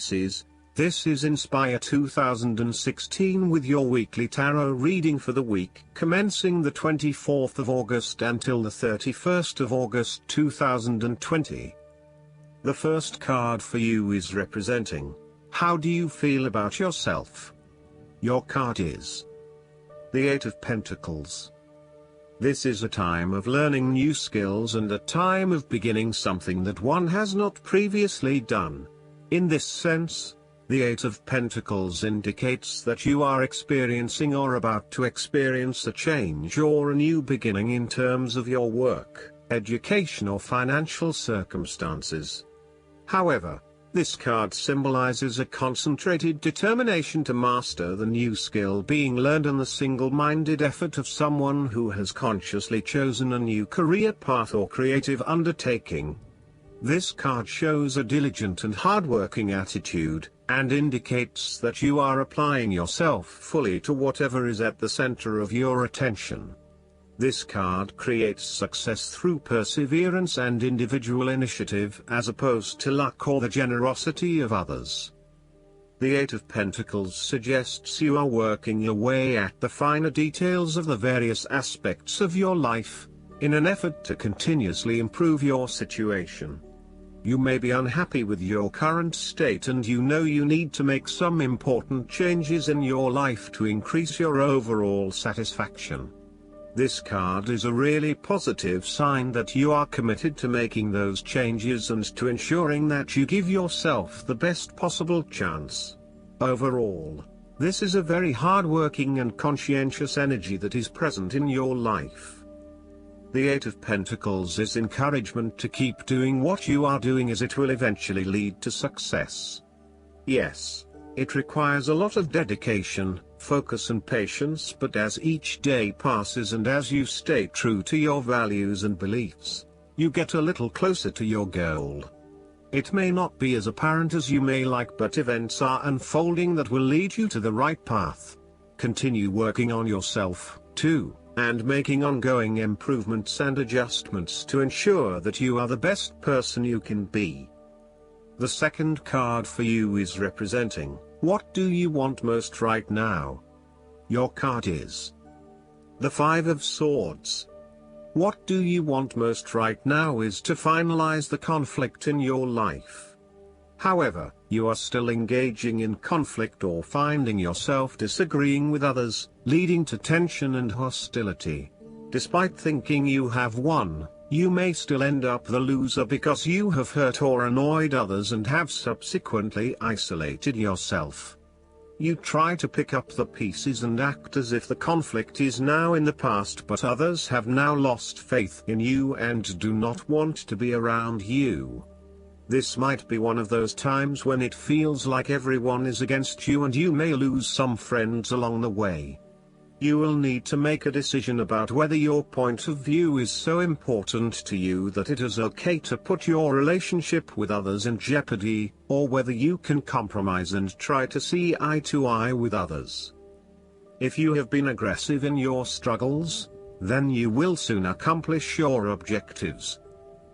Pisces. This is Inspire 2016 with your weekly tarot reading for the week commencing the 24th of August until the 31st of August 2020. The first card for you is representing, how do you feel about yourself? Your card is the Eight of Pentacles. This is a time of learning new skills and a time of beginning something that one has not previously done. In this sense, the Eight of Pentacles indicates that you are experiencing or about to experience a change or a new beginning in terms of your work, education or financial circumstances. However, this card symbolizes a concentrated determination to master the new skill being learned and the single-minded effort of someone who has consciously chosen a new career path or creative undertaking. This card shows a diligent and hard-working attitude, and indicates that you are applying yourself fully to whatever is at the center of your attention. This card creates success through perseverance and individual initiative as opposed to luck or the generosity of others. The Eight of Pentacles suggests you are working your way at the finer details of the various aspects of your life, in an effort to continuously improve your situation. You may be unhappy with your current state and you know you need to make some important changes in your life to increase your overall satisfaction. This card is a really positive sign that you are committed to making those changes and to ensuring that you give yourself the best possible chance. Overall, this is a very hard-working and conscientious energy that is present in your life. The Eight of Pentacles is encouragement to keep doing what you are doing as it will eventually lead to success. Yes, it requires a lot of dedication, focus and patience, but as each day passes and as you stay true to your values and beliefs, you get a little closer to your goal. It may not be as apparent as you may like, but events are unfolding that will lead you to the right path. Continue working on yourself, too, and making ongoing improvements and adjustments to ensure that you are the best person you can be. The second card for you is representing, what do you want most right now? Your card is the Five of Swords. What do you want most right now is to finalize the conflict in your life. However, you are still engaging in conflict or finding yourself disagreeing with others, leading to tension and hostility. Despite thinking you have won, you may still end up the loser because you have hurt or annoyed others and have subsequently isolated yourself. You try to pick up the pieces and act as if the conflict is now in the past, but others have now lost faith in you and do not want to be around you. This might be one of those times when it feels like everyone is against you and you may lose some friends along the way. You will need to make a decision about whether your point of view is so important to you that it is okay to put your relationship with others in jeopardy, or whether you can compromise and try to see eye to eye with others. If you have been aggressive in your struggles, then you will soon accomplish your objectives.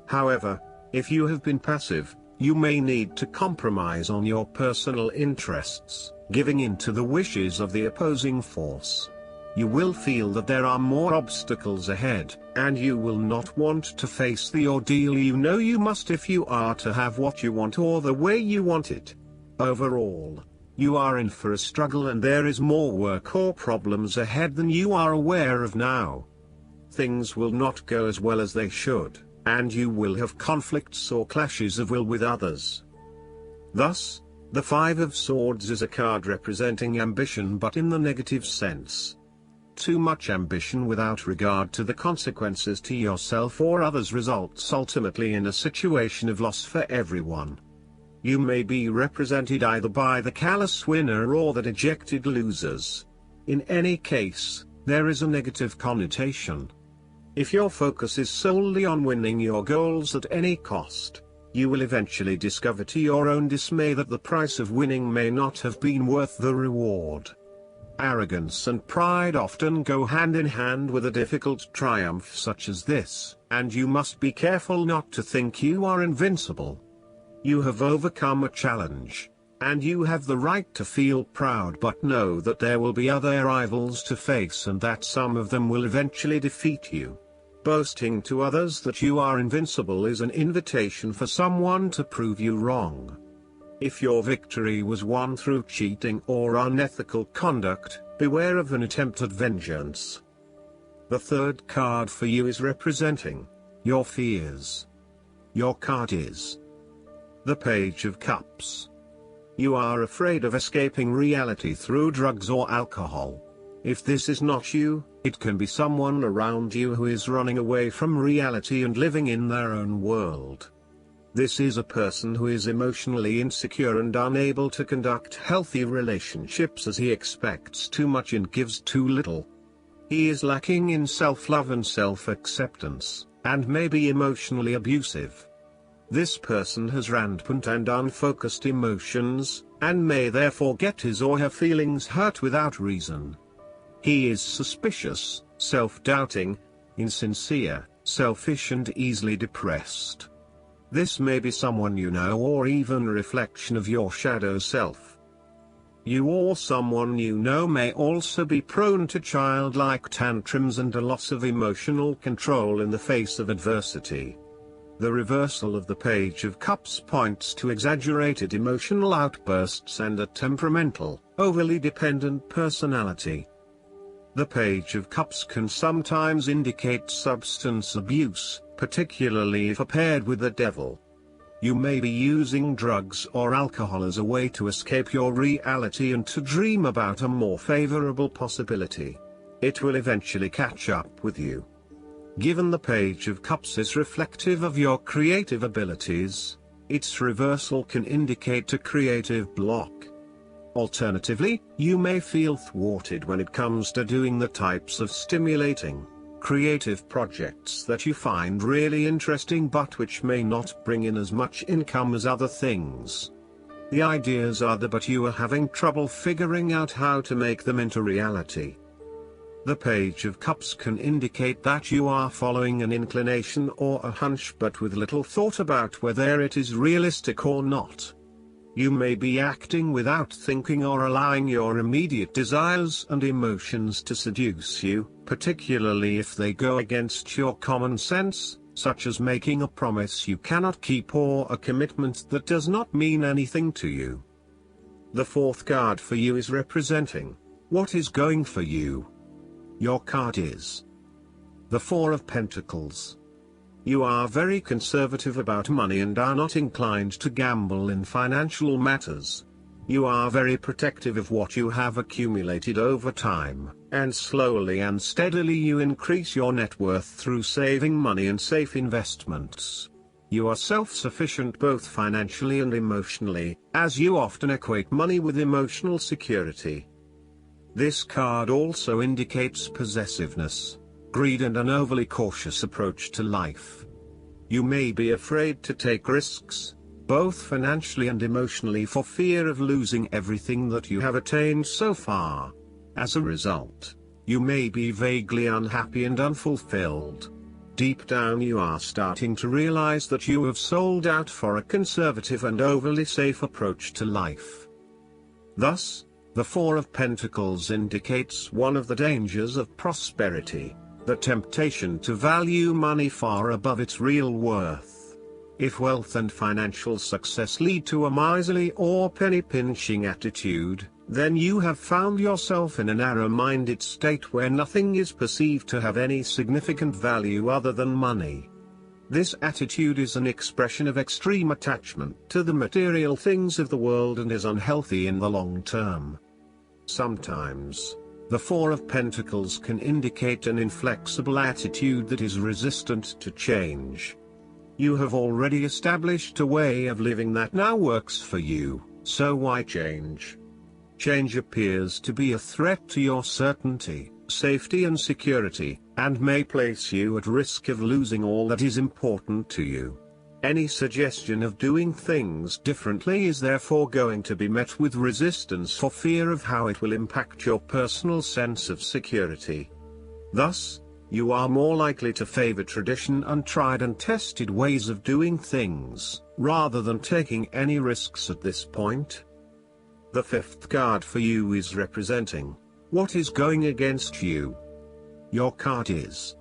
However, if you have been passive, you may need to compromise on your personal interests, giving in to the wishes of the opposing force. You will feel that there are more obstacles ahead, and you will not want to face the ordeal you know you must if you are to have what you want or the way you want it. Overall, you are in for a struggle and there is more work or problems ahead than you are aware of now. Things will not go as well as they should, and you will have conflicts or clashes of will with others. Thus, the Five of Swords is a card representing ambition but in the negative sense. Too much ambition without regard to the consequences to yourself or others results ultimately in a situation of loss for everyone. You may be represented either by the callous winner or the dejected losers. In any case, there is a negative connotation. If your focus is solely on winning your goals at any cost, you will eventually discover to your own dismay that the price of winning may not have been worth the reward. Arrogance and pride often go hand in hand with a difficult triumph such as this, and you must be careful not to think you are invincible. You have overcome a challenge. And you have the right to feel proud, but know that there will be other rivals to face and that some of them will eventually defeat you. Boasting to others that you are invincible is an invitation for someone to prove you wrong. If your victory was won through cheating or unethical conduct, beware of an attempt at vengeance. The third card for you is representing your fears. Your card is the Page of Cups. You are afraid of escaping reality through drugs or alcohol. If this is not you, it can be someone around you who is running away from reality and living in their own world. This is a person who is emotionally insecure and unable to conduct healthy relationships as he expects too much and gives too little. He is lacking in self-love and self-acceptance, and may be emotionally abusive. This person has rampant and unfocused emotions, and may therefore get his or her feelings hurt without reason. He is suspicious, self-doubting, insincere, selfish and easily depressed. This may be someone you know or even a reflection of your shadow self. You or someone you know may also be prone to childlike tantrums and a loss of emotional control in the face of adversity. The reversal of the Page of Cups points to exaggerated emotional outbursts and a temperamental, overly dependent personality. The Page of Cups can sometimes indicate substance abuse, particularly if paired with the devil. You may be using drugs or alcohol as a way to escape your reality and to dream about a more favorable possibility. It will eventually catch up with you. Given the Page of Cups is reflective of your creative abilities, its reversal can indicate a creative block. Alternatively, you may feel thwarted when it comes to doing the types of stimulating, creative projects that you find really interesting but which may not bring in as much income as other things. The ideas are there, but you are having trouble figuring out how to make them into reality. The Page of Cups can indicate that you are following an inclination or a hunch but with little thought about whether it is realistic or not. You may be acting without thinking or allowing your immediate desires and emotions to seduce you, particularly if they go against your common sense, such as making a promise you cannot keep or a commitment that does not mean anything to you. The fourth card for you is representing what is going for you. Your card is the Four of Pentacles. You are very conservative about money and are not inclined to gamble in financial matters. You are very protective of what you have accumulated over time, and slowly and steadily you increase your net worth through saving money and safe investments. You are self-sufficient both financially and emotionally, as you often equate money with emotional security. This card also indicates possessiveness, greed and an overly cautious approach to life. You may be afraid to take risks, both financially and emotionally, for fear of losing everything that you have attained so far. As a result, you may be vaguely unhappy and unfulfilled. Deep down you are starting to realize that you have sold out for a conservative and overly safe approach to life. Thus, the Four of Pentacles indicates one of the dangers of prosperity, the temptation to value money far above its real worth. If wealth and financial success lead to a miserly or penny-pinching attitude, then you have found yourself in a narrow-minded state where nothing is perceived to have any significant value other than money. This attitude is an expression of extreme attachment to the material things of the world and is unhealthy in the long term. Sometimes, the Four of Pentacles can indicate an inflexible attitude that is resistant to change. You have already established a way of living that now works for you, so why change? Change appears to be a threat to your certainty, safety and security, and may place you at risk of losing all that is important to you. Any suggestion of doing things differently is therefore going to be met with resistance for fear of how it will impact your personal sense of security. Thus, you are more likely to favor tradition and tried and tested ways of doing things, rather than taking any risks at this point. The fifth card for you is representing what is going against you. Your card is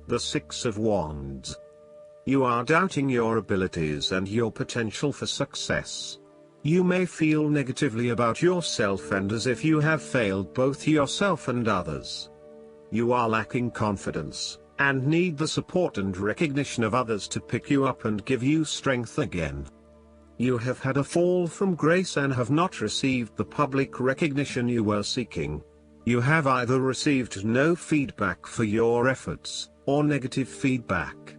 the Six of Wands. You are doubting your abilities and your potential for success. You may feel negatively about yourself and as if you have failed both yourself and others. You are lacking confidence, and need the support and recognition of others to pick you up and give you strength again. You have had a fall from grace and have not received the public recognition you were seeking. You have either received no feedback for your efforts, or negative feedback.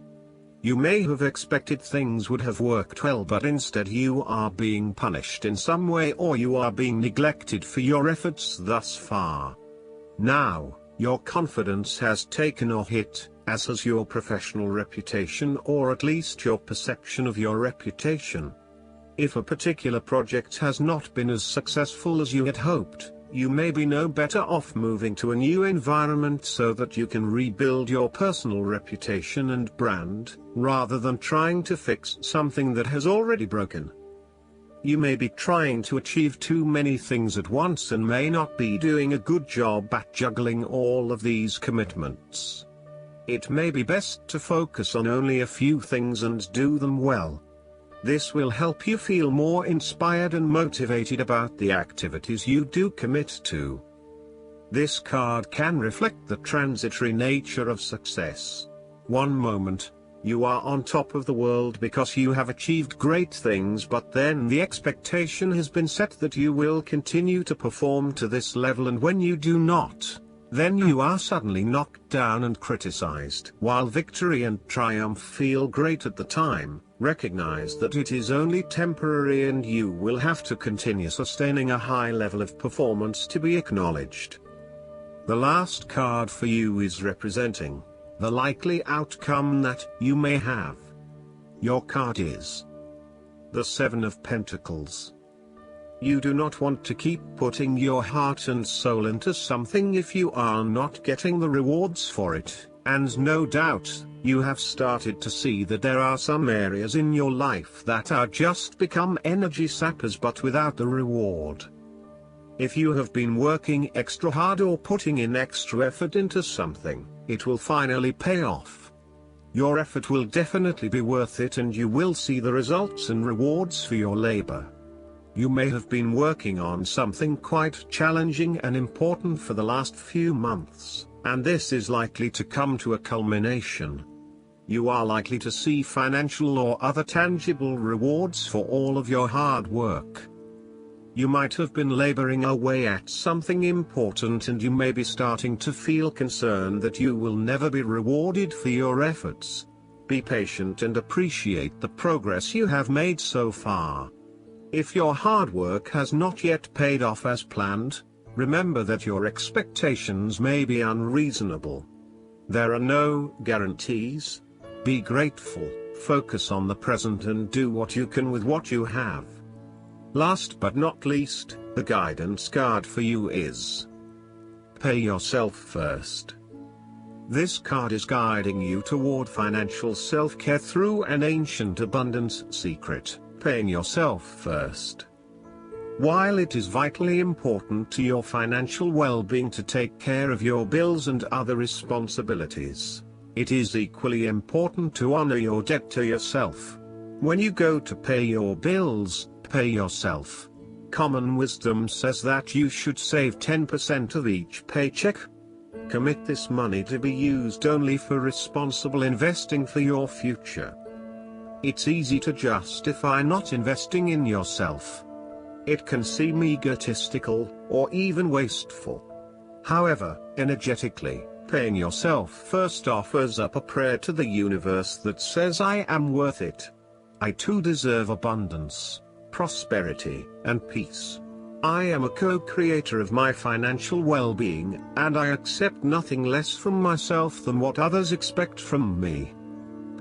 You may have expected things would have worked well, but instead you are being punished in some way, or you are being neglected for your efforts thus far. Now, your confidence has taken a hit, as has your professional reputation, or at least your perception of your reputation. If a particular project has not been as successful as you had hoped, you may be no better off moving to a new environment so that you can rebuild your personal reputation and brand, rather than trying to fix something that has already broken. You may be trying to achieve too many things at once and may not be doing a good job at juggling all of these commitments. It may be best to focus on only a few things and do them well. This will help you feel more inspired and motivated about the activities you do commit to. This card can reflect the transitory nature of success. One moment, you are on top of the world because you have achieved great things, but then the expectation has been set that you will continue to perform to this level, and when you do not, then you are suddenly knocked down and criticized. While victory and triumph feel great at the time, recognize that it is only temporary and you will have to continue sustaining a high level of performance to be acknowledged. The last card for you is representing the likely outcome that you may have. Your card is the Seven of Pentacles. You do not want to keep putting your heart and soul into something if you are not getting the rewards for it, and no doubt, you have started to see that there are some areas in your life that are just become energy sappers but without the reward. If you have been working extra hard or putting in extra effort into something, it will finally pay off. Your effort will definitely be worth it and you will see the results and rewards for your labor. You may have been working on something quite challenging and important for the last few months, and this is likely to come to a culmination. You are likely to see financial or other tangible rewards for all of your hard work. You might have been laboring away at something important and you may be starting to feel concerned that you will never be rewarded for your efforts. Be patient and appreciate the progress you have made so far. If your hard work has not yet paid off as planned, remember that your expectations may be unreasonable. There are no guarantees. Be grateful, focus on the present and do what you can with what you have. Last but not least, the guidance card for you is Pay Yourself First. This card is guiding you toward financial self-care through an ancient abundance secret, paying yourself first. While it is vitally important to your financial well-being to take care of your bills and other responsibilities, it is equally important to honor your debt to yourself. When you go to pay your bills, pay yourself. Common wisdom says that you should save 10% of each paycheck. Commit this money to be used only for responsible investing for your future. It's easy to justify not investing in yourself. It can seem egotistical, or even wasteful. However, energetically, paying yourself first offers up a prayer to the universe that says, I am worth it. I too deserve abundance, prosperity, and peace. I am a co-creator of my financial well-being, and I accept nothing less from myself than what others expect from me.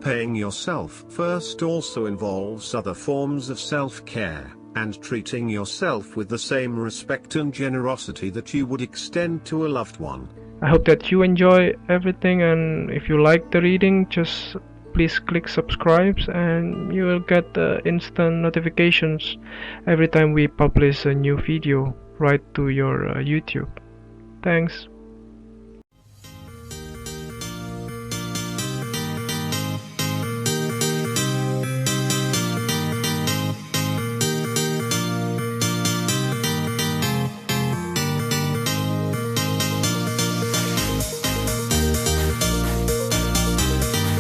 Paying yourself first also involves other forms of self-care, and treating yourself with the same respect and generosity that you would extend to a loved one. I hope that you enjoy everything, and if you like the reading, just please click subscribe, and you will get instant notifications every time we publish a new video right to your YouTube. Thanks.